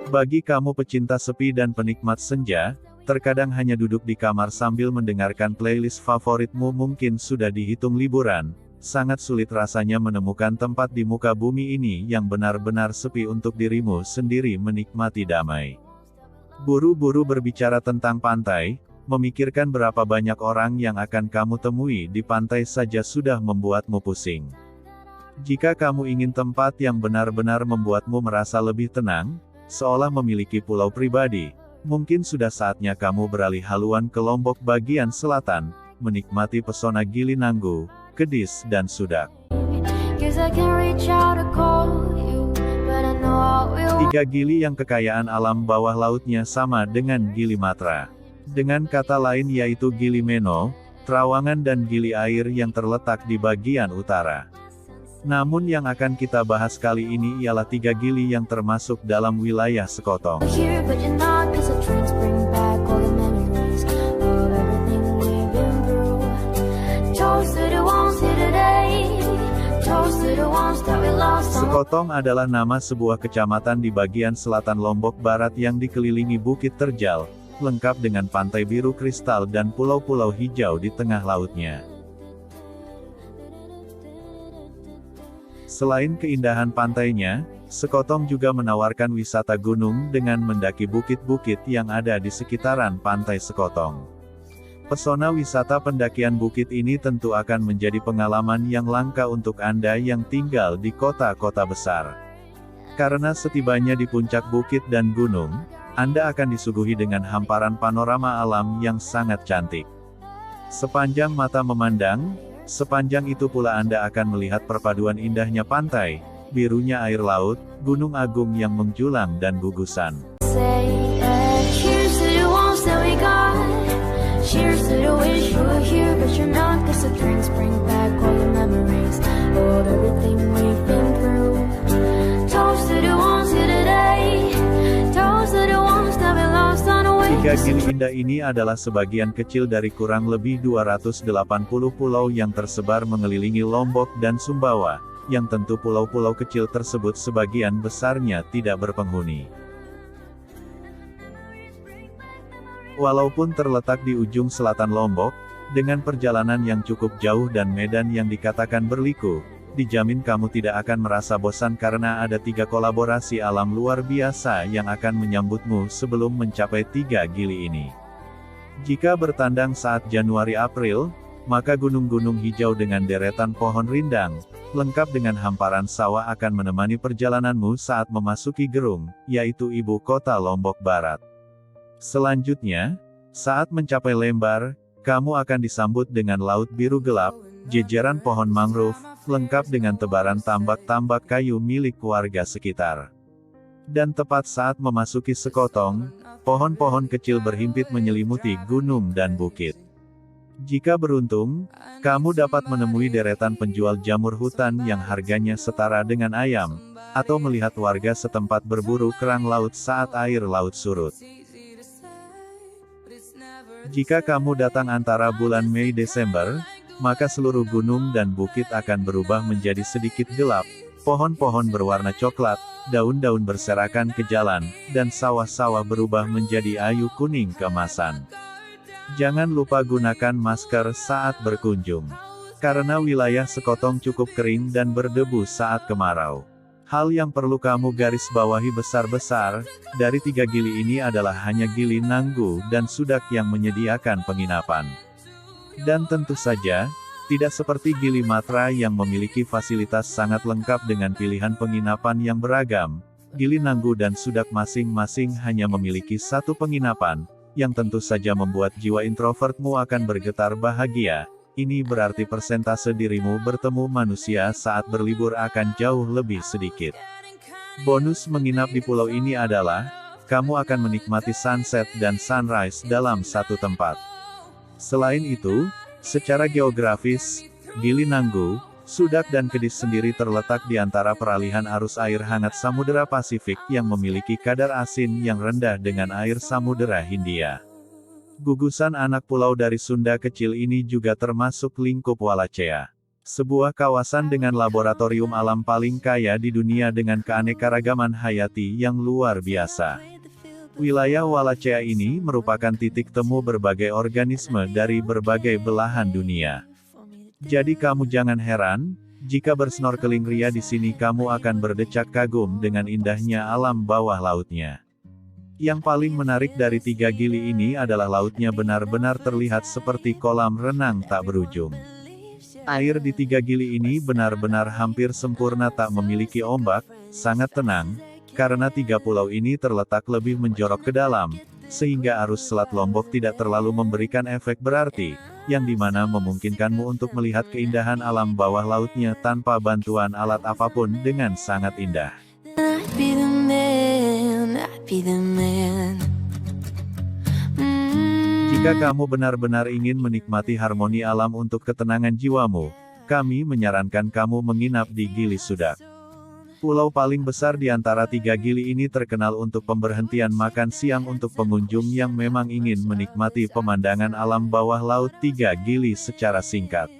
Bagi kamu pecinta sepi dan penikmat senja, terkadang hanya duduk di kamar sambil mendengarkan playlist favoritmu mungkin sudah dihitung liburan. Sangat sulit rasanya menemukan tempat di muka bumi ini yang benar-benar sepi untuk dirimu sendiri menikmati damai. Buru-buru berbicara tentang pantai, memikirkan berapa banyak orang yang akan kamu temui di pantai saja sudah membuatmu pusing. Jika kamu ingin tempat yang benar-benar membuatmu merasa lebih tenang, seolah memiliki pulau pribadi, mungkin sudah saatnya kamu beralih haluan ke Lombok bagian selatan, menikmati pesona Gili Nanggu, Kedis dan Sudak. Tiga Gili yang kekayaan alam bawah lautnya sama dengan Gili Matra. Dengan kata lain yaitu Gili Meno, Trawangan dan Gili Air yang terletak di bagian utara. Namun yang akan kita bahas kali ini ialah tiga Gili yang termasuk dalam wilayah Sekotong. Sekotong adalah nama sebuah kecamatan di bagian selatan Lombok Barat yang dikelilingi bukit terjal, lengkap dengan pantai biru kristal dan pulau-pulau hijau di tengah lautnya. Selain keindahan pantainya, Sekotong juga menawarkan wisata gunung dengan mendaki bukit-bukit yang ada di sekitaran pantai Sekotong. Pesona wisata pendakian bukit ini tentu akan menjadi pengalaman yang langka untuk Anda yang tinggal di kota-kota besar. Karena setibanya di puncak bukit dan gunung, Anda akan disuguhi dengan hamparan panorama alam yang sangat cantik. Sepanjang mata memandang, sepanjang itu pula Anda akan melihat perpaduan indahnya pantai, birunya air laut, gunung agung yang menjulang dan gugusan. Tiga Gili indah ini adalah sebagian kecil dari kurang lebih 280 pulau yang tersebar mengelilingi Lombok dan Sumbawa, yang tentu pulau-pulau kecil tersebut sebagian besarnya tidak berpenghuni. Walaupun terletak di ujung selatan Lombok, dengan perjalanan yang cukup jauh dan medan yang dikatakan berliku, dijamin kamu tidak akan merasa bosan karena ada tiga kolaborasi alam luar biasa yang akan menyambutmu sebelum mencapai tiga Gili ini. Jika bertandang saat Januari-April, maka gunung-gunung hijau dengan deretan pohon rindang, lengkap dengan hamparan sawah akan menemani perjalananmu saat memasuki Gerung, yaitu ibu kota Lombok Barat. Selanjutnya, saat mencapai Lembar, kamu akan disambut dengan laut biru gelap, jejeran pohon mangrove, lengkap dengan tebaran tambak-tambak kayu milik warga sekitar. Dan tepat saat memasuki Sekotong, pohon-pohon kecil berhimpit menyelimuti gunung dan bukit. Jika beruntung, kamu dapat menemui deretan penjual jamur hutan yang harganya setara dengan ayam, atau melihat warga setempat berburu kerang laut saat air laut surut. Jika kamu datang antara bulan Mei-Desember, maka seluruh gunung dan bukit akan berubah menjadi sedikit gelap, pohon-pohon berwarna coklat, daun-daun berserakan ke jalan, dan sawah-sawah berubah menjadi ayu kuning keemasan. Jangan lupa gunakan masker saat berkunjung. Karena wilayah Sekotong cukup kering dan berdebu saat kemarau. Hal yang perlu kamu garis bawahi besar-besar, dari tiga Gili ini adalah hanya Gili Nanggu dan Sudak yang menyediakan penginapan. Dan tentu saja, tidak seperti Gili Matra yang memiliki fasilitas sangat lengkap dengan pilihan penginapan yang beragam, Gili Nanggu dan Sudak masing-masing hanya memiliki satu penginapan, yang tentu saja membuat jiwa introvertmu akan bergetar bahagia. Ini berarti persentase dirimu bertemu manusia saat berlibur akan jauh lebih sedikit. Bonus menginap di pulau ini adalah, kamu akan menikmati sunset dan sunrise dalam satu tempat. Selain itu, secara geografis, Gili Nanggu, Sudak dan Kedis sendiri terletak di antara peralihan arus air hangat Samudera Pasifik yang memiliki kadar asin yang rendah dengan air Samudera Hindia. Gugusan anak pulau dari Sunda kecil ini juga termasuk lingkup Wallacea. Sebuah kawasan dengan laboratorium alam paling kaya di dunia dengan keanekaragaman hayati yang luar biasa. Wilayah Wallacea ini merupakan titik temu berbagai organisme dari berbagai belahan dunia. Jadi kamu jangan heran, jika bersnorkeling ria di sini kamu akan berdecak kagum dengan indahnya alam bawah lautnya. Yang paling menarik dari 3 gili ini adalah lautnya benar-benar terlihat seperti kolam renang tak berujung. Air di 3 gili ini benar-benar hampir sempurna tak memiliki ombak, sangat tenang, karena 3 pulau ini terletak lebih menjorok ke dalam, sehingga arus Selat Lombok tidak terlalu memberikan efek berarti, yang dimana memungkinkanmu untuk melihat keindahan alam bawah lautnya tanpa bantuan alat apapun dengan sangat indah. Jika kamu benar-benar ingin menikmati harmoni alam untuk ketenangan jiwamu, kami menyarankan kamu menginap di Gili Sudak. Pulau paling besar di antara 3 gili ini terkenal untuk pemberhentian makan siang untuk pengunjung yang memang ingin menikmati pemandangan alam bawah laut 3 gili secara singkat.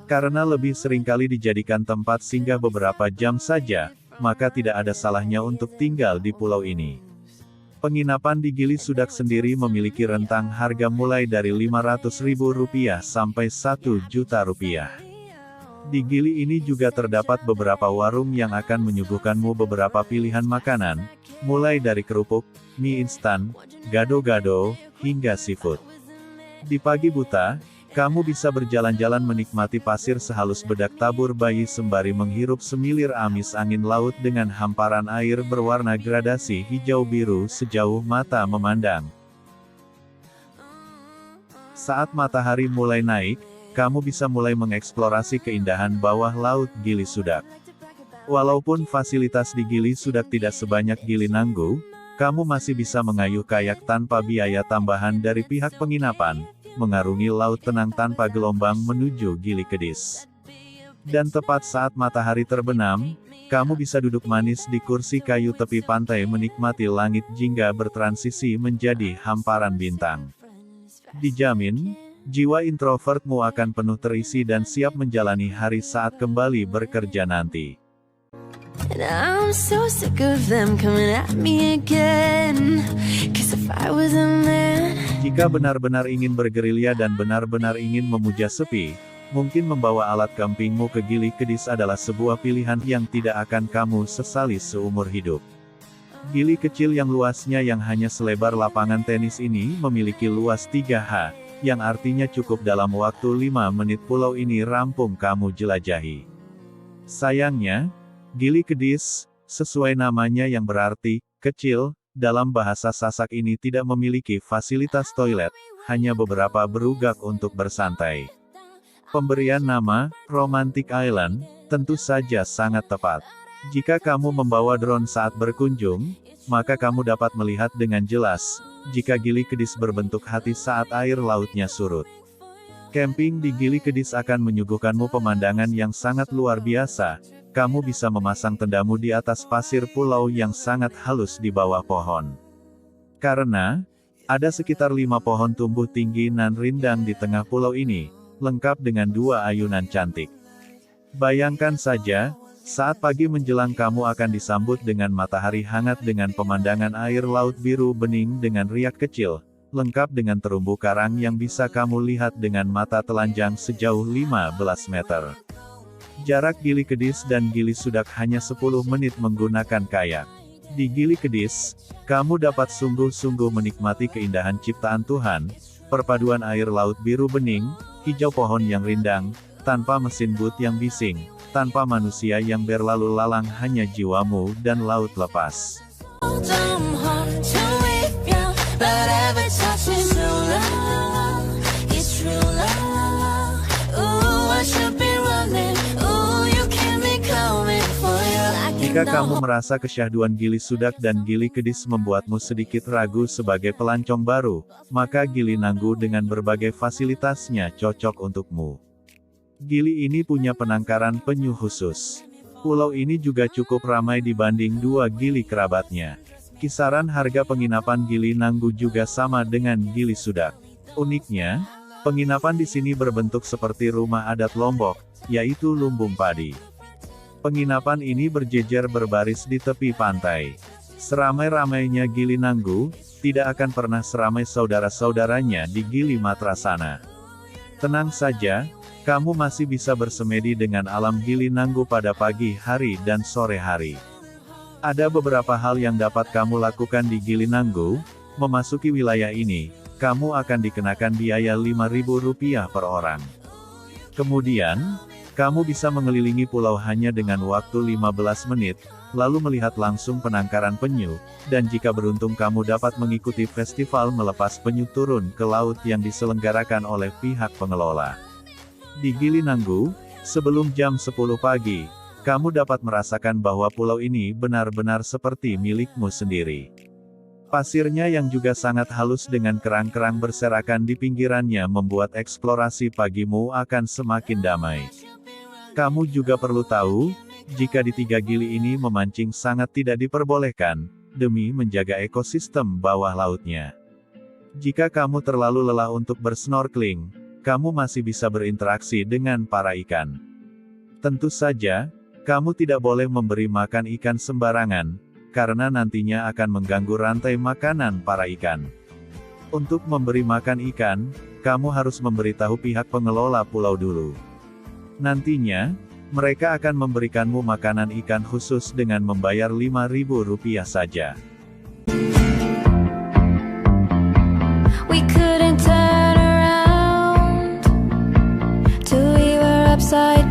Karena lebih seringkali dijadikan tempat singgah beberapa jam saja, maka tidak ada salahnya untuk tinggal di pulau ini. Penginapan di Gili Sudak sendiri memiliki rentang harga mulai dari Rp500.000 sampai Rp1.000.000. Di Gili ini juga terdapat beberapa warung yang akan menyuguhkanmu beberapa pilihan makanan, mulai dari kerupuk, mie instan, gado-gado, hingga seafood. Di pagi buta, kamu bisa berjalan-jalan menikmati pasir sehalus bedak tabur bayi sembari menghirup semilir amis angin laut dengan hamparan air berwarna gradasi hijau biru sejauh mata memandang. Saat matahari mulai naik, kamu bisa mulai mengeksplorasi keindahan bawah laut Gili Sudak. Walaupun fasilitas di Gili Sudak tidak sebanyak Gili Nanggu, kamu masih bisa mengayuh kayak tanpa biaya tambahan dari pihak penginapan, mengarungi laut tenang tanpa gelombang menuju Gili Kedis. Dan tepat saat matahari terbenam, kamu bisa duduk manis di kursi kayu tepi pantai menikmati langit jingga bertransisi menjadi hamparan bintang. Dijamin, jiwa introvertmu akan penuh terisi dan siap menjalani hari saat kembali bekerja nanti. And I'm so sick of them coming at me again. 'Cause if I was a man. Jika benar-benar ingin bergerilya dan benar-benar ingin memuja sepi, mungkin membawa alat campingmu ke Gili Kedis adalah sebuah pilihan yang tidak akan kamu sesali seumur hidup. Gili kecil yang luasnya yang hanya selebar lapangan tenis ini memiliki luas 3 ha, yang artinya cukup dalam waktu 5 menit pulau ini rampung kamu jelajahi. Sayangnya, Gili Kedis, sesuai namanya yang berarti kecil, dalam bahasa Sasak ini tidak memiliki fasilitas toilet, hanya beberapa berugak untuk bersantai. Pemberian nama, Romantic Island, tentu saja sangat tepat. Jika kamu membawa drone saat berkunjung, maka kamu dapat melihat dengan jelas, jika Gili Kedis berbentuk hati saat air lautnya surut. Camping di Gili Kedis akan menyuguhkanmu pemandangan yang sangat luar biasa. Kamu bisa memasang tendamu di atas pasir pulau yang sangat halus di bawah pohon. Karena, ada sekitar 5 pohon tumbuh tinggi nan rindang di tengah pulau ini, lengkap dengan 2 ayunan cantik. Bayangkan saja, saat pagi menjelang kamu akan disambut dengan matahari hangat dengan pemandangan air laut biru bening dengan riak kecil, lengkap dengan terumbu karang yang bisa kamu lihat dengan mata telanjang sejauh 15 meter. Jarak Gili Kedis dan Gili Sudak hanya 10 menit menggunakan kayak. Di Gili Kedis, kamu dapat sungguh-sungguh menikmati keindahan ciptaan Tuhan, perpaduan air laut biru bening, hijau pohon yang rindang, tanpa mesin boot yang bising, tanpa manusia yang berlalu lalang hanya jiwamu dan laut lepas. Jika kamu merasa kesyahduan Gili Sudak dan Gili Kedis membuatmu sedikit ragu sebagai pelancong baru, maka Gili Nanggu dengan berbagai fasilitasnya cocok untukmu. Gili ini punya penangkaran penyu khusus. Pulau ini juga cukup ramai dibanding 2 gili kerabatnya. Kisaran harga penginapan Gili Nanggu juga sama dengan Gili Sudak. Uniknya, penginapan di sini berbentuk seperti rumah adat Lombok, yaitu lumbung padi. Penginapan ini berjejer berbaris di tepi pantai. Seramai-ramainya Gili Nanggu, tidak akan pernah seramai saudara-saudaranya di Gili Matra sana. Tenang saja, kamu masih bisa bersemedi dengan alam Gili Nanggu pada pagi hari dan sore hari. Ada beberapa hal yang dapat kamu lakukan di Gili Nanggu. Memasuki wilayah ini, kamu akan dikenakan biaya Rp5.000 per orang. Kemudian, kamu bisa mengelilingi pulau hanya dengan waktu 15 menit, lalu melihat langsung penangkaran penyu, dan jika beruntung kamu dapat mengikuti festival melepas penyu turun ke laut yang diselenggarakan oleh pihak pengelola. Di Gili Nanggu, sebelum jam 10 pagi, kamu dapat merasakan bahwa pulau ini benar-benar seperti milikmu sendiri. Pasirnya yang juga sangat halus dengan kerang-kerang berserakan di pinggirannya membuat eksplorasi pagimu akan semakin damai. Kamu juga perlu tahu, jika di 3 gili ini memancing sangat tidak diperbolehkan, demi menjaga ekosistem bawah lautnya. Jika kamu terlalu lelah untuk bersnorkeling, kamu masih bisa berinteraksi dengan para ikan. Tentu saja, kamu tidak boleh memberi makan ikan sembarangan, karena nantinya akan mengganggu rantai makanan para ikan. Untuk memberi makan ikan, kamu harus memberitahu pihak pengelola pulau dulu. Nantinya, mereka akan memberikanmu makanan ikan khusus dengan membayar Rp5.000 saja. We couldn't turn around till we were upside